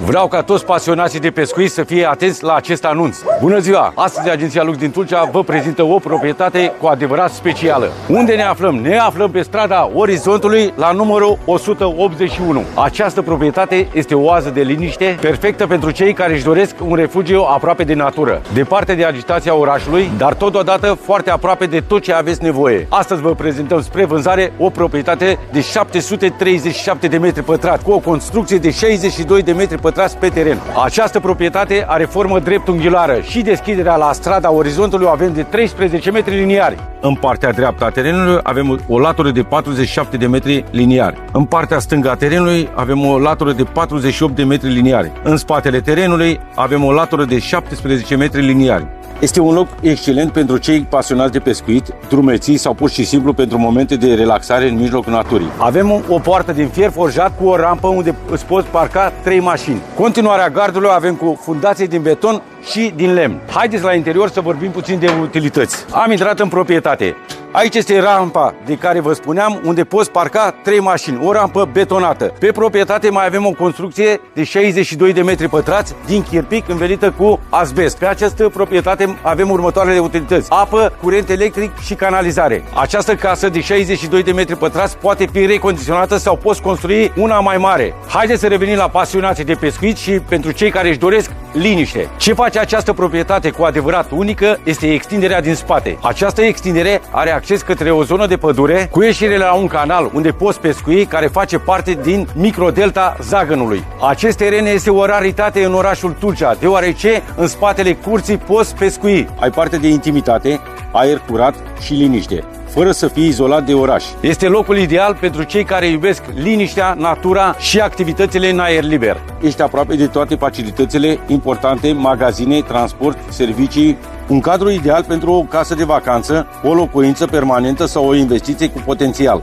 Vreau ca toți pasionații de pescuit să fie atenți la acest anunț. Bună ziua! Astăzi Agenția Lux din Tulcea vă prezintă o proprietate cu adevărat specială. Unde ne aflăm? Ne aflăm pe strada Orizontului la numărul 181. Această proprietate este o oază de liniște, perfectă pentru cei care își doresc un refugiu aproape de natură, departe de agitația orașului, dar totodată foarte aproape de tot ce aveți nevoie. Astăzi vă prezentăm spre vânzare o proprietate de 737 de metri pătrați, cu o construcție de 62 de metri pătrați pe teren. Această proprietate are formă dreptunghiulară și deschiderea la strada Orizontului o avem de 13 metri liniari. În partea dreaptă a terenului avem o latură de 47 de metri liniari. În partea stângă a terenului avem o latură de 48 de metri liniari. În spatele terenului avem o latură de 17 metri liniari. Este un loc excelent pentru cei pasionați de pescuit, drumeții sau pur și simplu pentru momente de relaxare în mijlocul naturii. Avem o poartă din fier forjat cu o rampă unde îți poți parca 3 mașini. Continuarea gardului avem cu fundație din beton și din lemn. Haideți la interior să vorbim puțin de utilități. Am intrat în proprietate. Aici este rampa de care vă spuneam, unde poți parca 3 mașini, o rampă betonată. Pe proprietate mai avem o construcție de 62 de metri pătrați din chirpic învelită cu azbest. Pe această proprietate avem următoarele utilități: apă, curent electric și canalizare. Această casă de 62 de metri pătrați poate fi recondiționată sau poți construi una mai mare. Haideți să revenim la pasionații de pescuit și pentru cei care își doresc liniște. Ce face această proprietate cu adevărat unică este extinderea din spate. Această extindere are acces către o zonă de pădure cu ieșire la un canal unde poți pescui, care face parte din microdelta Zagănului. Acest teren este o raritate în orașul Tulcea, deoarece în spatele curții poți pescui. Ai parte de intimitate, aer curat și liniște, fără să fii izolat de oraș. Este locul ideal pentru cei care iubesc liniștea, natura și activitățile în aer liber. Ești aproape de toate facilitățile importante, magazine, transport, servicii. Un cadru ideal pentru o casă de vacanță, o locuință permanentă sau o investiție cu potențial.